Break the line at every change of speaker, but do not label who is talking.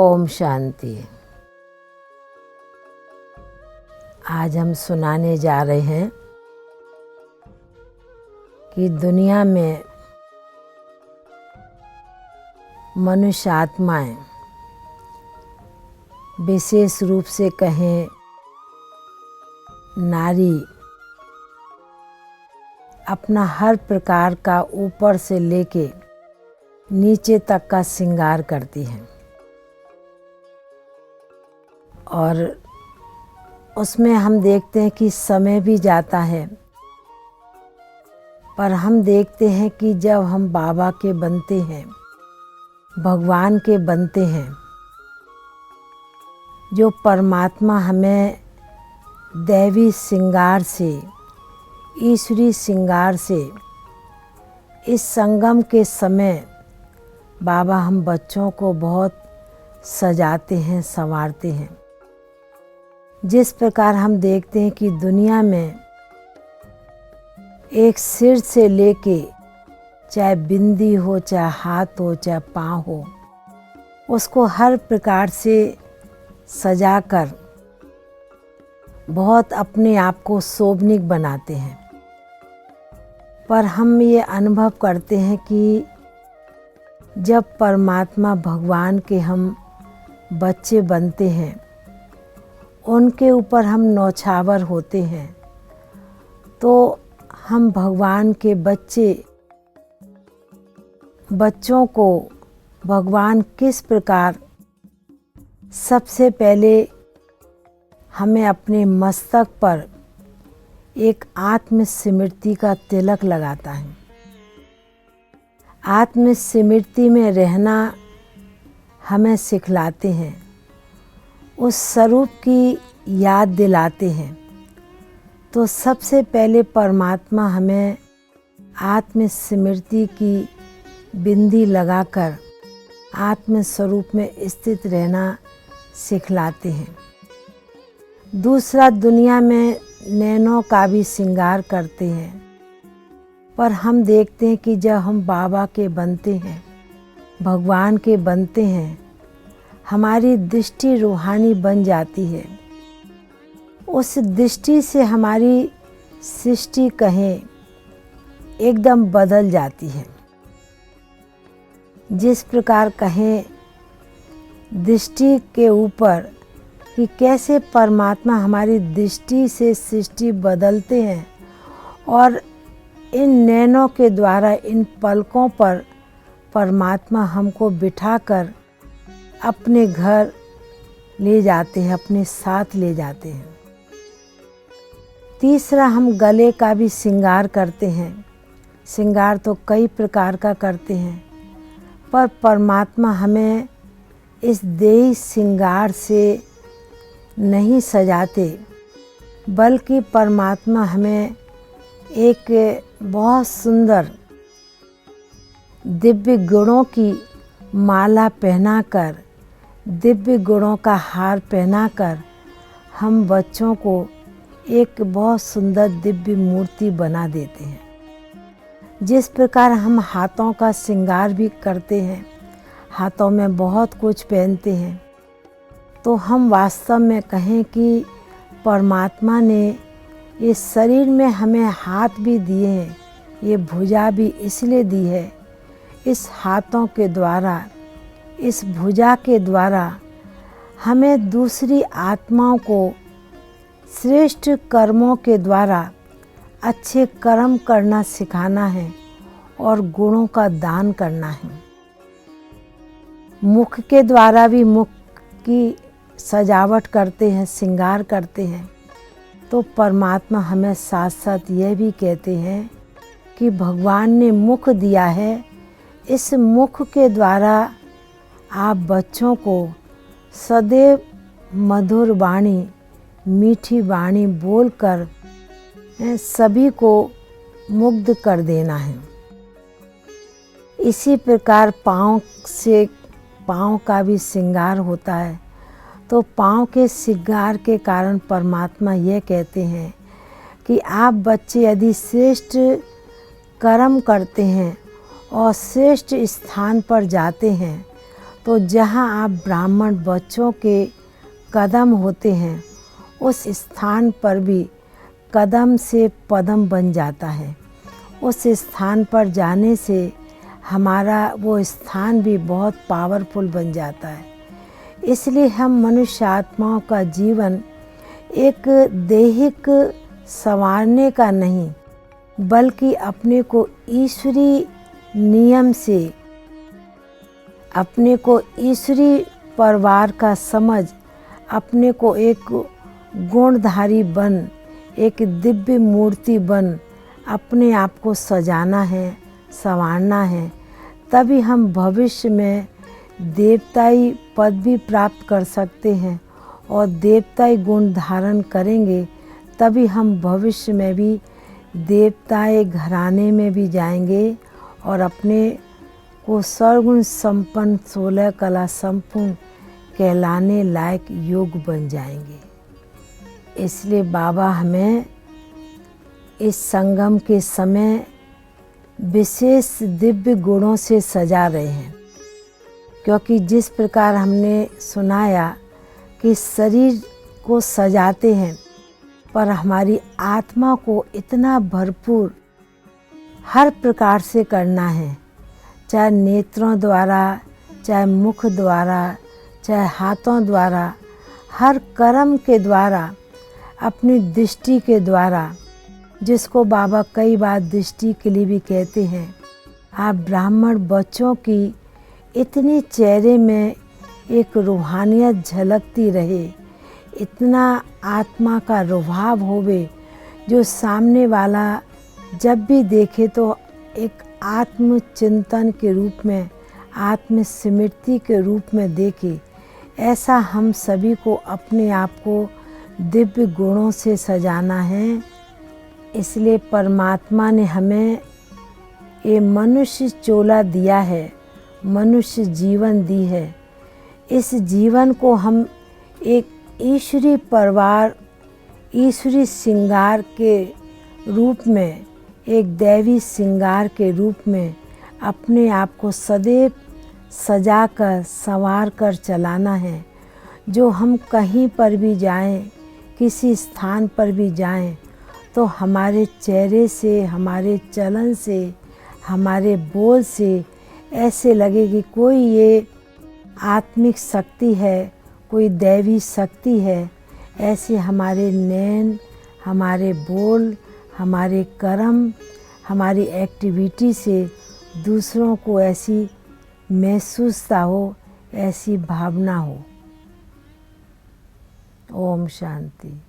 ओम शांति। आज हम सुनाने जा रहे हैं कि दुनिया में मनुष्य आत्माएं, विशेष रूप से कहें नारी, अपना हर प्रकार का ऊपर से लेके नीचे तक का श्रृंगार करती हैं और उसमें हम देखते हैं कि समय भी जाता है, पर हम देखते हैं कि जब हम बाबा के बनते हैं, भगवान के बनते हैं, जो परमात्मा हमें दैवी श्रृंगार से, ईश्वरी श्रृंगार से, इस संगम के समय बाबा हम बच्चों को बहुत सजाते हैं, संवारते हैं। जिस प्रकार हम देखते हैं कि दुनिया में एक सिर से लेके, चाहे बिंदी हो, चाहे हाथ हो, चाहे पाँव हो, उसको हर प्रकार से सजाकर बहुत अपने आप को शोभनीय बनाते हैं। पर हम ये अनुभव करते हैं कि जब परमात्मा भगवान के हम बच्चे बनते हैं, उनके ऊपर हम नौछावर होते हैं, तो हम भगवान के बच्चों को भगवान किस प्रकार सबसे पहले हमें अपने मस्तक पर एक आत्मस्मृति का तिलक लगाता है। आत्मस्मृति में रहना हमें सिखलाते हैं, उस स्वरूप की याद दिलाते हैं। तो सबसे पहले परमात्मा हमें आत्मस्मृति की बिंदी लगाकर आत्म स्वरूप में स्थित रहना सिखलाते हैं। दूसरा, दुनिया में नैनों का भी श्रृंगार करते हैं, पर हम देखते हैं कि जब हम बाबा के बनते हैं, भगवान के बनते हैं, हमारी दृष्टि रूहानी बन जाती है। उस दृष्टि से हमारी सृष्टि कहें एकदम बदल जाती है। जिस प्रकार कहें दृष्टि के ऊपर कि कैसे परमात्मा हमारी दृष्टि से सृष्टि बदलते हैं और इन नैनों के द्वारा, इन पलकों पर परमात्मा हमको बिठाकर अपने घर ले जाते हैं, अपने साथ ले जाते हैं। तीसरा, हम गले का भी श्रृंगार करते हैं। श्रृंगार तो कई प्रकार का करते हैं, पर परमात्मा हमें इस देही श्रृंगार से नहीं सजाते, बल्कि परमात्मा हमें एक बहुत सुंदर दिव्य गुणों की माला पहनाकर, दिव्य गुणों का हार पहनाकर हम बच्चों को एक बहुत सुंदर दिव्य मूर्ति बना देते हैं। जिस प्रकार हम हाथों का श्रृंगार भी करते हैं, हाथों में बहुत कुछ पहनते हैं, तो हम वास्तव में कहें कि परमात्मा ने इस शरीर में हमें हाथ भी दिए हैं, ये भुजा भी इसलिए दी है, इस हाथों के द्वारा, इस भुजा के द्वारा हमें दूसरी आत्माओं को श्रेष्ठ कर्मों के द्वारा अच्छे कर्म करना सिखाना है और गुणों का दान करना है। मुख के द्वारा भी मुख की सजावट करते हैं, श्रृंगार करते हैं। तो परमात्मा हमें साथ साथ यह भी कहते हैं कि भगवान ने मुख दिया है, इस मुख के द्वारा आप बच्चों को सदैव मधुर वाणी, मीठी वाणी बोलकर सभी को मुग्ध कर देना है। इसी प्रकार पाँव का भी श्रृंगार होता है। तो पाँव के श्रृंगार के कारण परमात्मा यह कहते हैं कि आप बच्चे यदि श्रेष्ठ कर्म करते हैं और श्रेष्ठ स्थान पर जाते हैं, तो जहाँ आप ब्राह्मण बच्चों के कदम होते हैं, उस स्थान पर भी कदम से पदम बन जाता है। उस स्थान पर जाने से हमारा वो स्थान भी बहुत पावरफुल बन जाता है। इसलिए हम मनुष्य आत्माओं का जीवन एक दैहिक संवारने का नहीं, बल्कि अपने को ईश्वरीय नियम से, अपने को ईश्वरीय परिवार का समझ, अपने को एक गुणधारी बन, एक दिव्य मूर्ति बन अपने आप को सजाना है, संवारना है। तभी हम भविष्य में देवताई पद भी प्राप्त कर सकते हैं और देवताई गुण धारण करेंगे, तभी हम भविष्य में भी देवताई घराने में भी जाएंगे और अपने को सर्वगुण संपन्न 16 कला संपूर्ण कहलाने लायक योग बन जाएंगे। इसलिए बाबा हमें इस संगम के समय विशेष दिव्य गुणों से सजा रहे हैं, क्योंकि जिस प्रकार हमने सुनाया कि शरीर को सजाते हैं, पर हमारी आत्मा को इतना भरपूर हर प्रकार से करना है, चाहे नेत्रों द्वारा, चाहे मुख द्वारा, चाहे हाथों द्वारा, हर कर्म के द्वारा, अपनी दृष्टि के द्वारा, जिसको बाबा कई बार दृष्टि के लिए भी कहते हैं। आप ब्राह्मण बच्चों की इतनी चेहरे में एक रूहानियत झलकती रहे, इतना आत्मा का रुभाव होवे, जो सामने वाला जब भी देखे तो एक आत्मचिंतन के रूप में, आत्मस्मृति के रूप में देखे। ऐसा हम सभी को अपने आप को दिव्य गुणों से सजाना है। इसलिए परमात्मा ने हमें ये मनुष्य चोला दिया है, मनुष्य जीवन दी है। इस जीवन को हम एक ईश्वरीय परिवार, ईश्वरीय श्रृंगार के रूप में, एक दैवी श्रृंगार के रूप में अपने आप को सदैव सजा कर, संवार कर चलाना है। जो हम कहीं पर भी जाएं, किसी स्थान पर भी जाएं, तो हमारे चेहरे से, हमारे चलन से, हमारे बोल से ऐसे लगे कि कोई ये आत्मिक शक्ति है, कोई दैवी शक्ति है। ऐसे हमारे नैन, हमारे बोल, हमारे कर्म, हमारी एक्टिविटी से दूसरों को ऐसी महसूसता हो, ऐसी भावना हो। ओम शांति।